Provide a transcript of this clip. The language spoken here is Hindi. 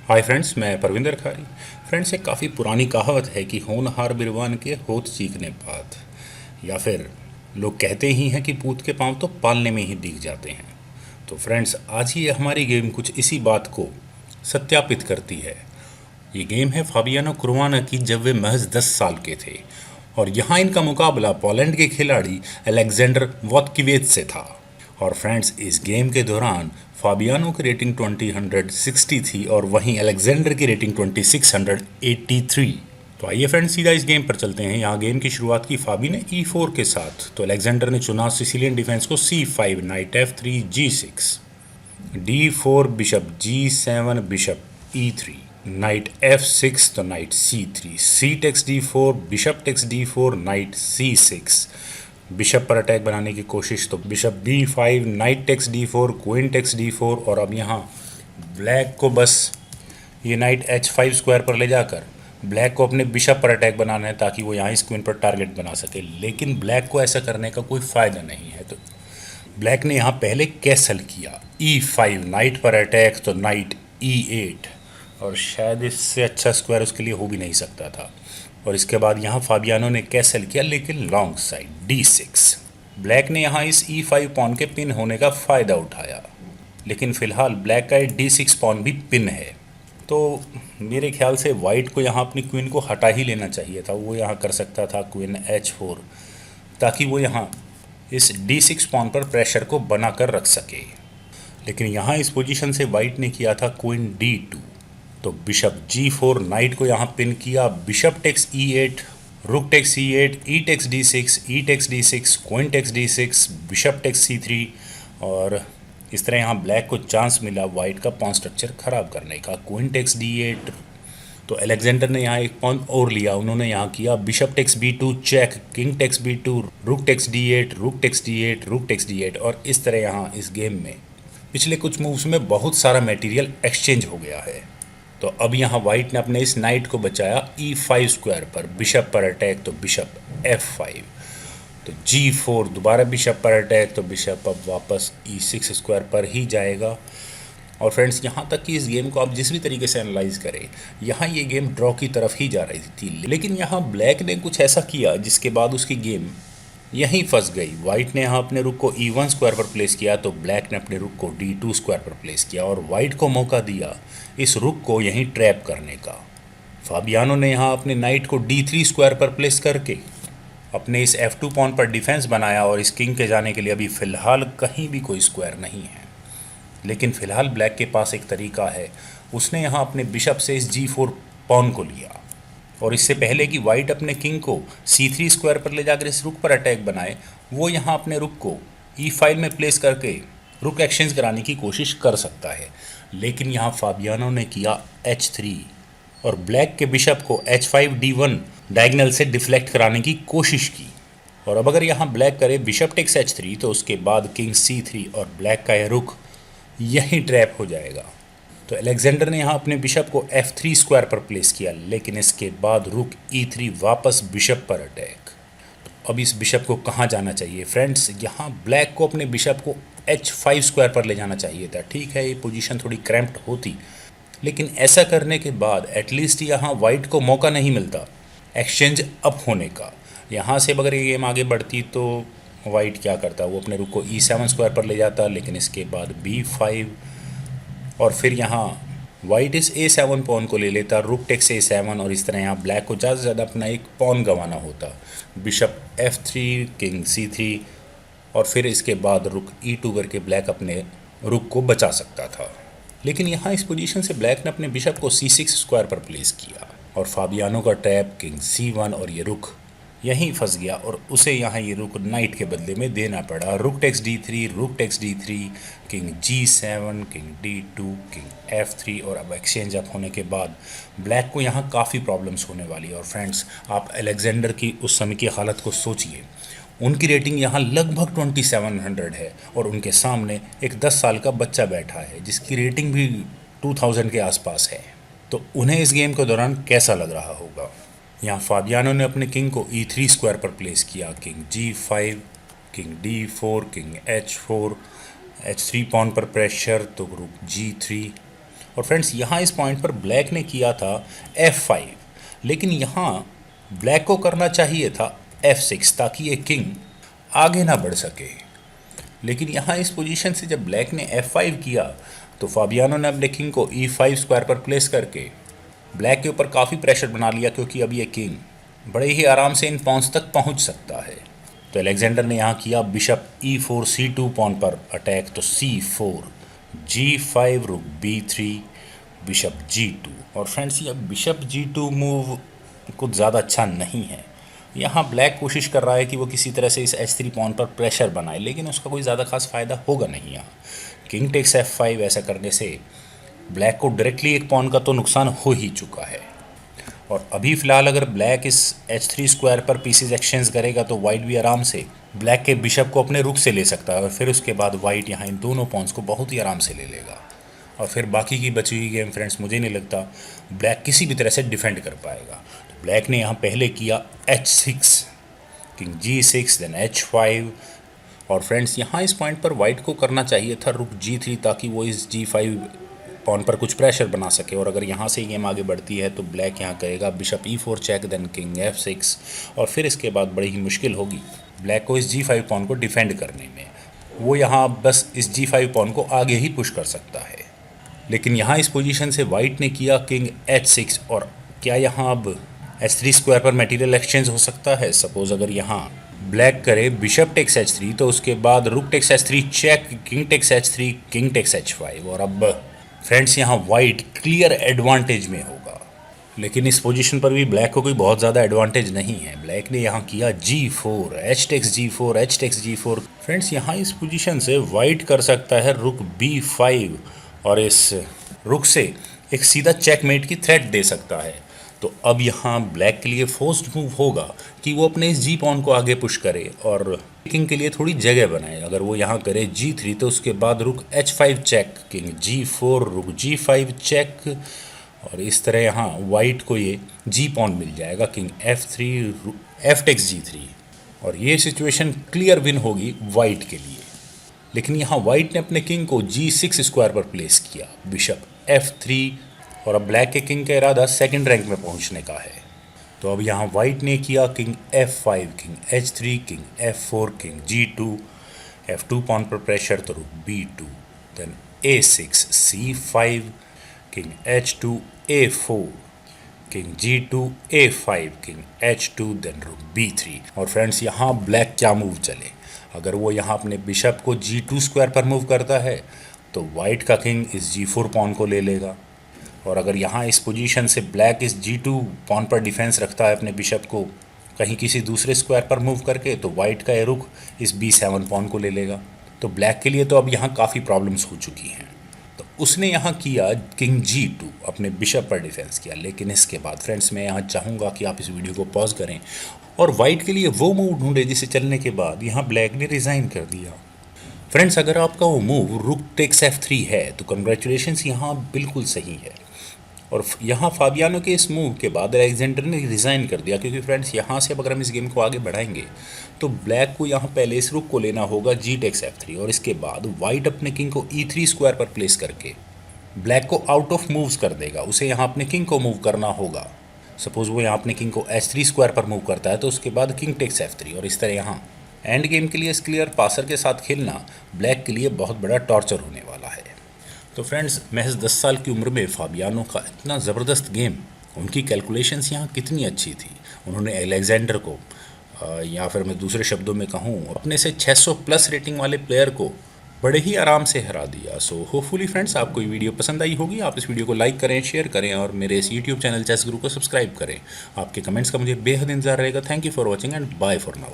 हाय फ्रेंड्स, मैं परविंदर खारी। फ्रेंड्स, एक काफ़ी पुरानी कहावत है कि होनहार बिरबान के होठ चीखने पात, या फिर लोग कहते ही हैं कि पूत के पांव तो पालने में ही दिख जाते हैं। तो फ्रेंड्स, आज ही हमारी गेम कुछ इसी बात को सत्यापित करती है। ये गेम है फाबियानो कुरुआना की, जब वे महज 10 साल के थे और यहाँ इनका मुकाबला पोलैंड के खिलाड़ी अलेक्जेंडर वॉटकिवेज से था। और फ्रेंड्स, इस गेम के दौरान फाबियानो की रेटिंग 2060 थी और वहीं अलेक्जेंडर की रेटिंग 2683। तो आइए फ्रेंड्स, सीधा इस गेम पर चलते हैं। यहाँ गेम की शुरुआत की फाबी ने E4 के साथ, तो अलेक्जेंडर ने चुना सिसिलियन डिफेंस को C5, night F3, G6, D4, bishop G7, bishop E3, knight F6, तो knight C3, C takes D4, bishop takes D4, knight C6, bishop पर अटैक बनाने की कोशिश, तो bishop B5, knight takes D4, queen takes D4। और अब यहाँ ब्लैक को बस ये नाइट H5 स्क्वायर पर ले जाकर ब्लैक को अपने बिशप पर अटैक बनाना है ताकि वो यहाँ इस क्वीन पर टारगेट बना सके, लेकिन ब्लैक को ऐसा करने का कोई फ़ायदा नहीं है। तो ब्लैक ने यहाँ पहले कैसल किया E5, नाइट पर अटैक, तो नाइट E8, और शायद इससे अच्छा स्क्वायर उसके लिए हो भी नहीं सकता था। और इसके बाद यहाँ फाबियानो ने कैसल किया, लेकिन लॉन्ग साइड D6। ब्लैक ने यहाँ इस E5 पॉन के पिन होने का फ़ायदा उठाया, लेकिन फ़िलहाल ब्लैक का D6 पॉन भी पिन है। तो मेरे ख्याल से वाइट को यहाँ अपनी क्वीन को हटा ही लेना चाहिए था। वो यहाँ कर सकता था क्वीन H4, ताकि वो यहाँ इस D6 पॉन पर प्रेशर को बना कर रख सके। लेकिन यहाँ इस पोजीशन से वाइट ने किया था क्वीन D2, तो बिशप G4, नाइट को यहाँ पिन किया, bishop takes E8, rook takes E8, e takes D6, e takes D6, queen takes D6, bishop takes C3। और इस तरह यहाँ ब्लैक को चांस मिला वाइट का पॉन स्ट्रक्चर खराब करने का, क्वीन टेक्स D8। तो अलेक्जेंडर ने यहाँ एक पॉन और लिया, उन्होंने यहाँ किया bishop takes B2 check, king takes B2, rook takes D8, rook takes D8, rook takes D8। और इस तरह यहाँ इस गेम में पिछले कुछ मूव्स में बहुत सारा मटेरियल एक्सचेंज हो गया है। तो अब यहाँ वाइट ने अपने इस नाइट को बचाया E5 स्क्वायर पर, बिशप पर अटैक, तो बिशप F5, तो G4, दोबारा बिशप पर अटैक, तो बिशप अब वापस E6 स्क्वायर पर ही जाएगा। और फ्रेंड्स, यहाँ तक कि इस गेम को आप जिस भी तरीके से एनालाइज करें, यहाँ ये गेम ड्रॉ की तरफ ही जा रही थी, लेकिन यहाँ ब्लैक ने कुछ ऐसा किया जिसके बाद उसकी गेम यहीं फंस गई। वाइट ने यहाँ अपने रुक को E1 स्क्वायर पर प्लेस किया, तो ब्लैक ने अपने रुक को D2 स्क्वायर पर प्लेस किया और वाइट को मौका दिया इस रुक को यहीं ट्रैप करने का। फाबियानो ने यहाँ अपने नाइट को D3 स्क्वायर पर प्लेस करके अपने इस F2 पॉन पर डिफेंस बनाया, और इस किंग के जाने के लिए अभी फ़िलहाल कहीं भी कोई स्क्वायर नहीं है। लेकिन फ़िलहाल ब्लैक के पास एक तरीका है, उसने यहाँ अपने बिशप से इस G4 पॉन को लिया, और इससे पहले कि वाइट अपने किंग को C3 स्क्वायर पर ले जाकर इस रुक पर अटैक बनाए, वो यहाँ अपने रुक को E5 में प्लेस करके रुक एक्सचेंज कराने की कोशिश कर सकता है। लेकिन यहाँ फाबियानो ने किया H3 और ब्लैक के बिशप को H5 D1 डायगनल से डिफ्लेक्ट कराने की कोशिश की। और अब अगर यहाँ ब्लैक करे बिशप टेक्स H3, तो उसके बाद किंग C3 और ब्लैक का यह रुक यहीं ट्रैप हो जाएगा। तो अलेक्जेंडर ने यहाँ अपने बिशप को F3 स्क्वायर पर प्लेस किया, लेकिन इसके बाद रुक E3, वापस बिशप पर अटैक। तो अब इस बिशप को कहाँ जाना चाहिए फ्रेंड्स? यहाँ ब्लैक को अपने बिशप को H5 स्क्वायर पर ले जाना चाहिए था। ठीक है, ये पोजीशन थोड़ी क्रैम्प्ड होती, लेकिन ऐसा करने के बाद एटलीस्ट यहाँ वाइट को मौका नहीं मिलता एक्सचेंज अप होने का। यहाँ से अगर ये गेम आगे बढ़ती तो वाइट क्या करता, वो अपने रुक को E7 स्क्वायर पर ले जाता, लेकिन इसके बाद B5, और फिर यहाँ वाइट इस A7 पॉन को ले लेता, रुक टेक्स A7, और इस तरह यहाँ ब्लैक को ज़्यादा से ज़्यादा अपना एक पॉन गंवाना होता। बिशप F3, किंग C3, और फिर इसके बाद रुक E2 करके ब्लैक अपने रुक को बचा सकता था। लेकिन यहाँ इस पोजीशन से ब्लैक ने अपने बिशप को C6 स्क्वायर पर प्लेस किया, और फाबियानो का टैप किंग C1, और ये रुक यहीं फंस गया, और उसे यहाँ ये रुक नाइट के बदले में देना पड़ा। Rook takes D3, rook takes D3, king G7, king D2, king F3, और अब एक्सचेंज अप होने के बाद ब्लैक को यहाँ काफ़ी प्रॉब्लम्स होने वाली है। और फ्रेंड्स, आप अलेक्जेंडर की उस समय की हालत को सोचिए, उनकी रेटिंग यहाँ लगभग 2700 है, और उनके सामने एक 10 साल का बच्चा बैठा है जिसकी रेटिंग भी 2000 के आसपास है। तो उन्हें इस गेम के दौरान कैसा लग रहा होगा? यहाँ फाबियानो ने अपने किंग को E3 स्क्वायर पर प्लेस किया, king G5, king D4, king H4, H3 pawn पर प्रेशर, तो रुक G3, और फ्रेंड्स यहाँ इस पॉइंट पर ब्लैक ने किया था F5, लेकिन यहाँ ब्लैक को करना चाहिए था F6 ताकि ये किंग आगे ना बढ़ सके। लेकिन यहाँ इस पोजीशन से जब ब्लैक ने F5 किया तो फाबियानो ने अपने किंग को E5 स्क्वायर पर प्लेस करके ब्लैक के ऊपर काफ़ी प्रेशर बना लिया, क्योंकि अब ये किंग बड़े ही आराम से इन पॉन्स तक पहुँच सकता है। तो अलेक्जेंडर ने यहाँ किया बिशप E4 C2 पॉन पर अटैक, तो C4 G5 रुक B3 बिशप G2। और फ्रेंड्स ये बिशप G2 मूव कुछ ज़्यादा अच्छा नहीं है। यहाँ ब्लैक कोशिश कर रहा है कि वो किसी तरह से इस H3 पॉन पर प्रेशर बनाए, लेकिन उसका कोई ज़्यादा खास फ़ायदा होगा नहीं। यहाँ किंग टेक्स F5 ऐसा करने से ब्लैक को डायरेक्टली एक पॉन का तो नुकसान हो ही चुका है। और अभी फ़िलहाल अगर ब्लैक इस H3 स्क्वायर पर पीसेज एक्सचेंज करेगा तो वाइट भी आराम से ब्लैक के बिशप को अपने रुख से ले सकता है, और फिर उसके बाद वाइट यहाँ इन दोनों पॉन्स को बहुत ही आराम से ले लेगा। और फिर बाकी की बची हुई गेम फ्रेंड्स मुझे नहीं लगता ब्लैक किसी भी तरह से डिफेंड कर पाएगा। तो ब्लैक ने यहाँ पहले किया H6, king G6 then H5। और फ्रेंड्स यहाँ इस पॉइंट पर वाइट को करना चाहिए था रुक G3 ताकि वो इस G5 पॉन पर कुछ प्रेशर बना सके। और अगर यहाँ से गेम आगे बढ़ती है तो ब्लैक यहाँ करेगा bishop E4 check then king F6, और फिर इसके बाद बड़ी ही मुश्किल होगी ब्लैक को इस G5 पॉन को डिफेंड करने में। वो यहाँ बस इस G5 पॉन को आगे ही पुश कर सकता है। लेकिन यहाँ इस पोजीशन से वाइट ने किया किंग H6, और क्या यहाँ अब H3 स्क्वायर पर मटेरियल एक्सचेंज हो सकता है? सपोज अगर यहाँ ब्लैक करे बिशप टेक्स H3 तो उसके बाद rook takes H3 check, king takes H3, king takes H5, और अब फ्रेंड्स यहाँ वाइट क्लियर एडवांटेज में होगा। लेकिन इस पोजीशन पर भी ब्लैक को कोई बहुत ज़्यादा एडवांटेज नहीं है। ब्लैक ने यहाँ किया G4, H takes G4, H takes G4। Friends यहाँ इस पोजीशन से वाइट कर सकता है रुक B5, और इस रुक से एक सीधा चेकमेट की थ्रेट दे सकता है। तो अब यहाँ ब्लैक के लिए फोर्स्ड मूव होगा कि वो अपने इस जी पॉन को आगे पुश करे और किंग के लिए थोड़ी जगह बनाए। अगर वो यहाँ करे G3 तो उसके बाद रुक H5 चेक, किंग G4 रुक G5 चेक, और इस तरह यहाँ वाइट को ये जी पॉन मिल जाएगा, king F3 F takes G3, और ये सिचुएशन क्लियर विन होगी वाइट के लिए। लेकिन यहाँ वाइट ने अपने किंग को G6 स्क्वायर पर प्लेस किया, बिशप F3, और अब ब्लैक के किंग का इरादा सेकंड रैंक में पहुंचने का है। तो अब यहाँ वाइट ने किया king F5, king H3, king F4, king G2, F2 pawn पर प्रेशर तो rook B2, then A6 C5, king H2 A4, king G2 A5, king H2, then rook B3। और फ्रेंड्स यहाँ ब्लैक क्या मूव चले? अगर वो यहाँ अपने बिशप को G2 स्क्वायर पर मूव करता है तो वाइट का किंग इस G4 पॉन को ले लेगा, और अगर यहाँ इस पोजीशन से ब्लैक इस G2 पॉन पर डिफेंस रखता है अपने बिशप को कहीं किसी दूसरे स्क्वायर पर मूव करके, तो वाइट का ये रुख इस B7 पॉन को ले लेगा। तो ब्लैक के लिए तो अब यहाँ काफ़ी प्रॉब्लम्स हो चुकी हैं। तो उसने यहाँ किया किंग G2, अपने बिशप पर डिफेंस किया। लेकिन इसके बाद फ्रेंड्स मैं यहाँ चाहूँगा कि आप इस वीडियो को पॉज करें और वाइट के लिए वो मूव ढूंढे जिसे चलने के बाद यहाँ ब्लैक ने रिज़ाइन कर दिया। फ्रेंड्स अगर आपका वो मूव रुक टेक्स F3 है तो कंग्रेचुलेशंस, यहाँ बिल्कुल सही है। और यहाँ फाबियानो के इस मूव के बाद अलेक्जेंडर ने रिज़ाइन कर दिया, क्योंकि फ्रेंड्स यहाँ से अब अगर हम इस गेम को आगे बढ़ाएंगे तो ब्लैक को यहाँ पहले इस रुक को लेना होगा G टेक्स F3, और इसके बाद वाइट अपने किंग को E3 स्क्वायर पर प्लेस करके ब्लैक को आउट ऑफ मूव्स कर देगा। उसे यहाँ अपने किंग को मूव करना होगा। सपोज वो यहाँ अपने किंग को H3 स्क्वायर पर मूव करता है तो उसके बाद किंग टेक्स F3, और इस तरह यहाँ एंड गेम के लिए इस क्लियर पासर के साथ खेलना ब्लैक के लिए बहुत बड़ा टॉर्चर होने वाला है। तो फ्रेंड्स महज 10 साल की उम्र में फाबियानो का इतना ज़बरदस्त गेम, उनकी कैलकुलेशंस यहाँ कितनी अच्छी थी। उन्होंने अलेक्जेंडर को या फिर मैं दूसरे शब्दों में कहूँ अपने से 600 प्लस रेटिंग वाले प्लेयर को बड़े ही आराम से हरा दिया। सो होपफुली फ्रेंड्स आपको ये वीडियो पसंद आई होगी। आप इस वीडियो को लाइक करें, शेयर करें और मेरे इस यूट्यूब चैनल चेस गुरु को सब्सक्राइब करें। आपके कमेंट्स का मुझे बेहद इंतजार रहेगा। Thank you for watching and bye for now.